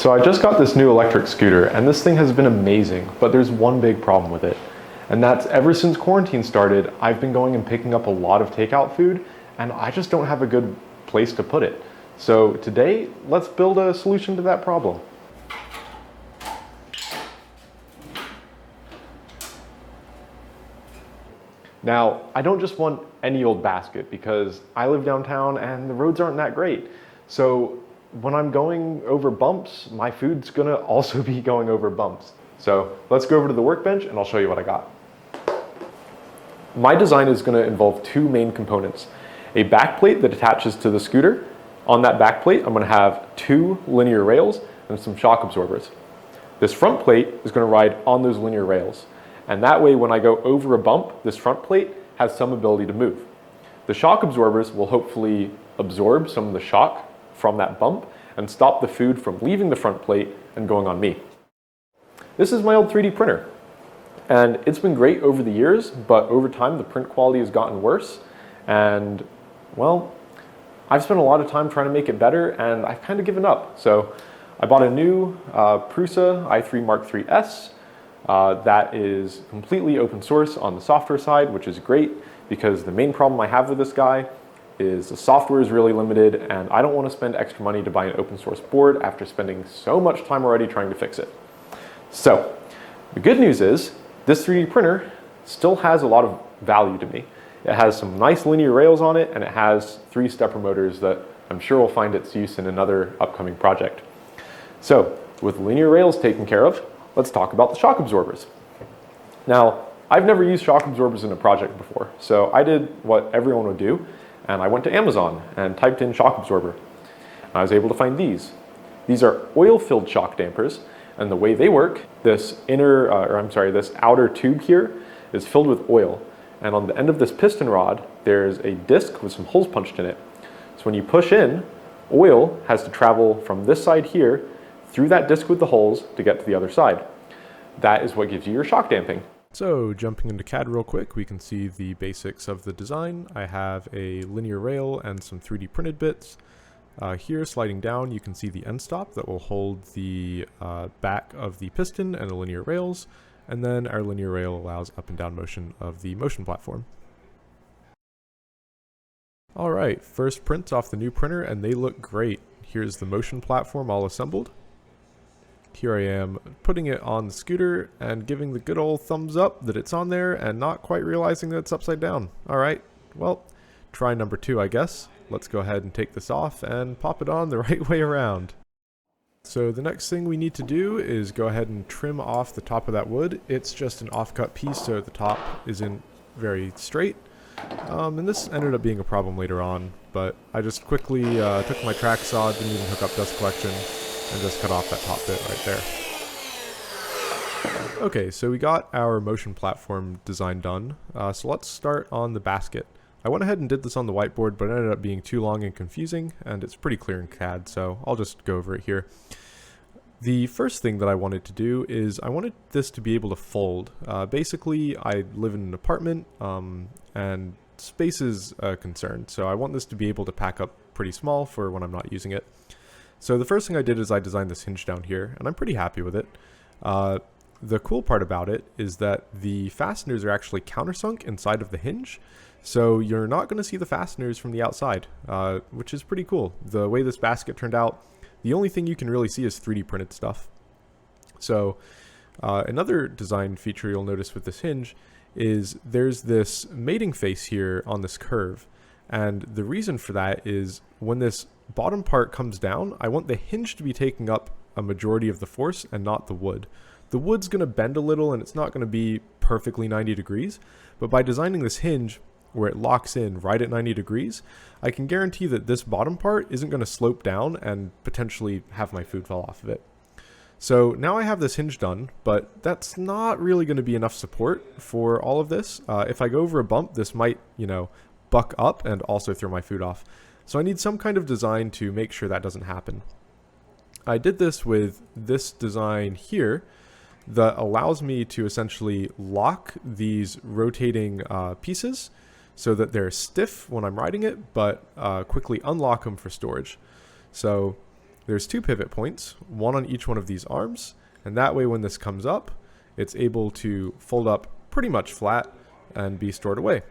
So I just got this new electric scooter and this thing has been amazing, but there's one big problem with it. And that's ever since quarantine started, I've been going and picking up a lot of takeout food and I just don't have a good place to put it. So today, let's build a solution to that problem. Now, I don't just want any old basket because I live downtown and the roads aren't that great. So when I'm going over bumps, my food's gonna also be going over bumps. So let's go over to the workbench and I'll show you what I got. My design is gonna involve two main components. A back plate that attaches to the scooter. On that back plate, I'm gonna have two linear rails and some shock absorbers. This front plate is gonna ride on those linear rails. And that way, when I go over a bump, this front plate has some ability to move. The shock absorbers will hopefully absorb some of the shock from that bump and stop the food from leaving the front plate and going on me. This is my old 3D printer. And it's been great over the years, but over time the print quality has gotten worse. And well, I've spent a lot of time trying to make it better and I've kind of given up. So I bought a new Prusa i3 Mark III's. That is completely open source on the software side, which is great because the main problem I have with this guy is the software is really limited and I don't want to spend extra money to buy an open source board after spending so much time already trying to fix it. So the good news is this 3D printer still has a lot of value to me. It has some nice linear rails on it and it has 3 stepper motors that I'm sure will find its use in another upcoming project. So with linear rails taken care of, let's talk about the shock absorbers. Now, I've never used shock absorbers in a project before, so I did what everyone would do, and I went to Amazon and typed in shock absorber. I was able to find these. These are oil-filled shock dampers, and the way they work, this outer tube here is filled with oil, and on the end of this piston rod, there's a disc with some holes punched in it. So when you push in, oil has to travel from this side here through that disc with the holes to get to the other side. That is what gives you your shock damping. So jumping into CAD real quick, we can see the basics of the design. I have a linear rail and some 3D printed bits. Here, sliding down, you can see the end stop that will hold the back of the piston and the linear rails. And then our linear rail allows up and down motion of the motion platform. All right, first prints off the new printer and they look great. Here's the motion platform all assembled. Here I am putting it on the scooter and giving the good old thumbs up that it's on there and not quite realizing that it's upside down. All right, well, try number 2, I guess. Let's go ahead and take this off and pop it on the right way around. So the next thing we need to do is go ahead and trim off the top of that wood. It's just an offcut piece, so the top isn't very straight. And this ended up being a problem later on, but I just quickly took my track saw, didn't even hook up dust collection, and just cut off that top bit right there. Okay, so we got our motion platform design done. So let's start on the basket. I went ahead and did this on the whiteboard, but it ended up being too long and confusing, and it's pretty clear in CAD, so I'll just go over it here. The first thing that I wanted to do is I wanted this to be able to fold. Basically, I live in an apartment, and space is a concern, so I want this to be able to pack up pretty small for when I'm not using it. So the first thing I did is I designed this hinge down here, and I'm pretty happy with it. The cool part about it is that the fasteners are actually countersunk inside of the hinge, so you're not going to see the fasteners from the outside, which is pretty cool. The way this basket turned out, the only thing you can really see is 3D printed stuff. So another design feature you'll notice with this hinge is there's this mating face here on this curve, and the reason for that is when this bottom part comes down, I want the hinge to be taking up a majority of the force and not the wood. The wood's going to bend a little and it's not going to be perfectly 90 degrees, but by designing this hinge where it locks in right at 90 degrees, I can guarantee that this bottom part isn't going to slope down and potentially have my food fall off of it. So now I have this hinge done, but that's not really going to be enough support for all of this. If I go over a bump, this might, buck up and also throw my food off. So I need some kind of design to make sure that doesn't happen. I did this with this design here that allows me to essentially lock these rotating pieces so that they're stiff when I'm riding it, but quickly unlock them for storage. So there's 2 pivot points, one on each one of these arms, and that way when this comes up, it's able to fold up pretty much flat and be stored away.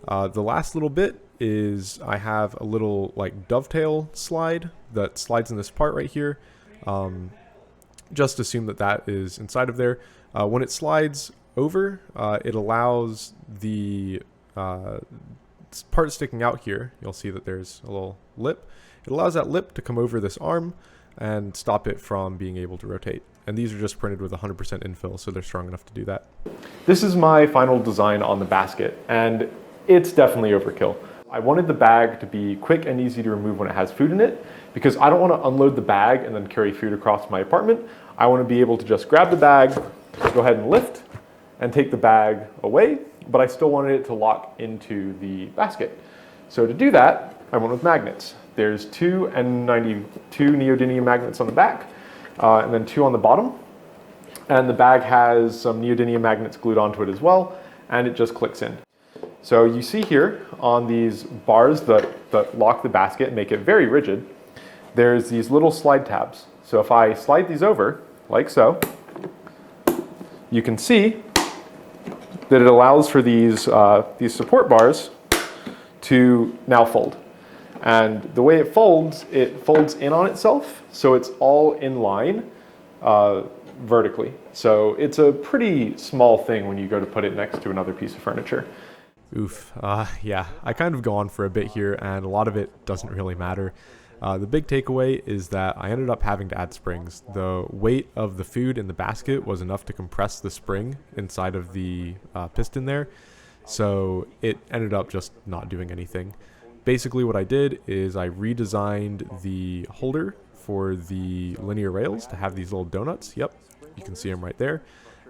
The last little bit is I have a little like dovetail slide that slides in this part right here. Just assume that that is inside of there. When it slides over, it allows the part sticking out here. You'll see that there's a little lip. It allows that lip to come over this arm and stop it from being able to rotate. And these are just printed with 100% infill, so they're strong enough to do that. This is my final design on the basket, and it's definitely overkill. I wanted the bag to be quick and easy to remove when it has food in it, because I don't want to unload the bag and then carry food across my apartment. I want to be able to just grab the bag, go ahead and lift, and take the bag away, but I still wanted it to lock into the basket. So to do that, I went with magnets. There's 2 N92 neodymium magnets on the back, and then 2 on the bottom. And the bag has some neodymium magnets glued onto it as well, and it just clicks in. So you see here on these bars that lock the basket and make it very rigid, there's these little slide tabs. So if I slide these over, like so, you can see that it allows for these support bars to now fold. And the way it folds in on itself, so it's all in line vertically. So it's a pretty small thing when you go to put it next to another piece of furniture. Oof, yeah, I kind of go on for a bit here, and a lot of it doesn't really matter. The big takeaway is that I ended up having to add springs. The weight of the food in the basket was enough to compress the spring inside of the piston there, so it ended up just not doing anything. Basically what I did is I redesigned the holder for the linear rails to have these little donuts. Yep, you can see them right there.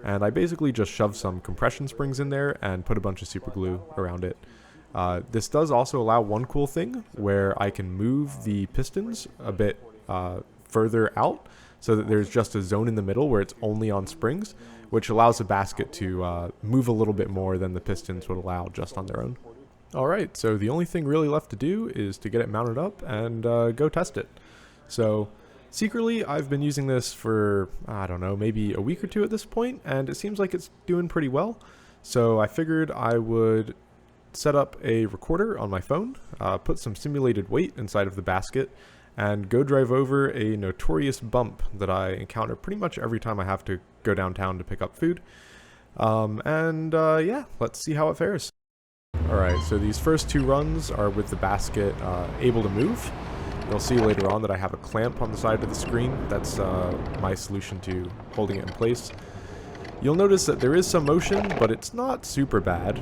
And I basically just shoved some compression springs in there and put a bunch of super glue around it. This does also allow one cool thing where I can move the pistons a bit further out so that there's just a zone in the middle where it's only on springs, which allows the basket to move a little bit more than the pistons would allow just on their own. Alright, so the only thing really left to do is to get it mounted up and go test it. So secretly, I've been using this for, I don't know, maybe a week or 2 at this point, and it seems like it's doing pretty well. So I figured I would set up a recorder on my phone, put some simulated weight inside of the basket, and go drive over a notorious bump that I encounter pretty much every time I have to go downtown to pick up food. Yeah, let's see how it fares. Alright, so these first 2 runs are with the basket able to move. You'll see later on that I have a clamp on the side of the screen. That's my solution to holding it in place. You'll notice that there is some motion, but it's not super bad.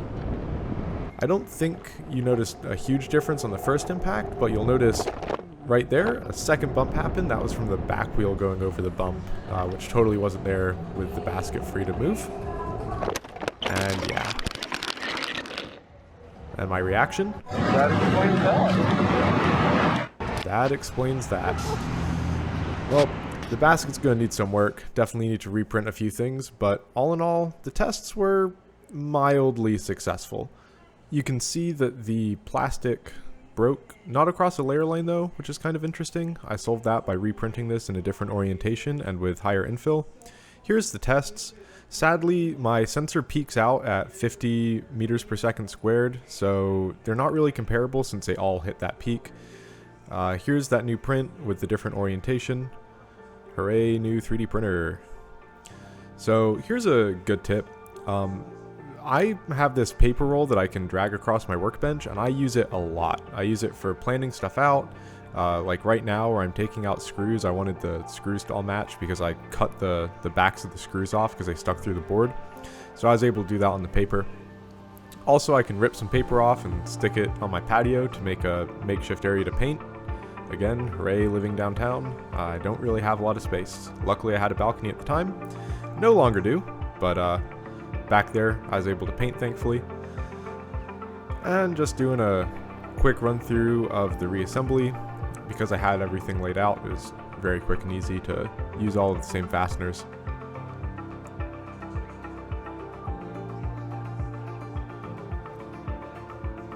I don't think you noticed a huge difference on the first impact, but you'll notice right there, a second bump happened. That was from the back wheel going over the bump, which totally wasn't there with the basket free to move. And yeah. And my reaction? That explains that. That explains that. Well, the basket's going to need some work. Definitely need to reprint a few things, but all in all, the tests were mildly successful. You can see that the plastic broke, not across a layer line though, which is kind of interesting. I solved that by reprinting this in a different orientation and with higher infill. Here's the tests. Sadly, my sensor peaks out at 50 meters per second squared, so they're not really comparable since they all hit that peak. Here's that new print with the different orientation. Hooray, new 3D printer. So here's a good tip. I have this paper roll that I can drag across my workbench, and I use it a lot. I use it for planning stuff out. Like right now where I'm taking out screws, I wanted the screws to all match because I cut the backs of the screws off because they stuck through the board. So I was able to do that on the paper. Also, I can rip some paper off and stick it on my patio to make a makeshift area to paint. Again, hooray, living downtown. I don't really have a lot of space. Luckily I had a balcony at the time. No longer do, but back there I was able to paint, thankfully. And just doing a quick run through of the reassembly. Because I had everything laid out, it was very quick and easy to use all of the same fasteners.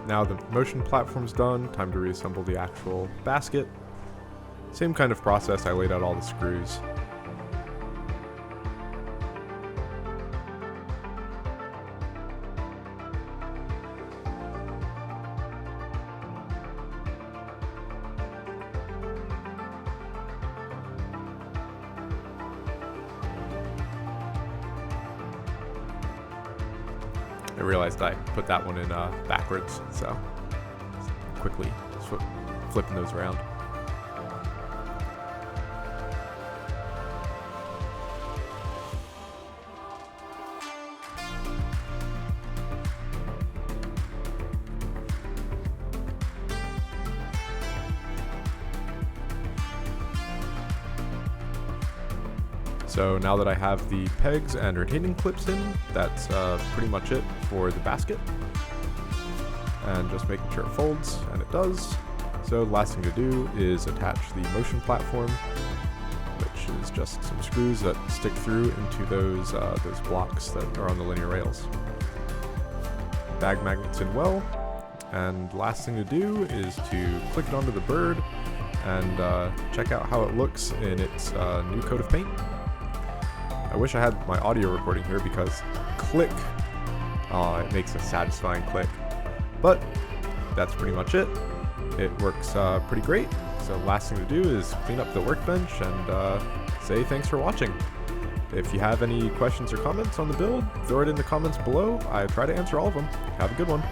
Now the motion platform's done, time to reassemble the actual basket. Same kind of process, I laid out all the screws. I realized I put that one in backwards, so quickly flipping those around. So now that I have the pegs and retaining clips in, that's pretty much it for the basket. And just making sure it folds, and it does. So the last thing to do is attach the motion platform, which is just some screws that stick through into those blocks that are on the linear rails. Bag magnets in well, and last thing to do is to click it onto the bird and check out how it looks in its new coat of paint. I wish I had my audio recording here because click, it makes a satisfying click. But that's pretty much it. It works pretty great. So last thing to do is clean up the workbench and say thanks for watching. If you have any questions or comments on the build, throw it in the comments below. I try to answer all of them. Have a good one.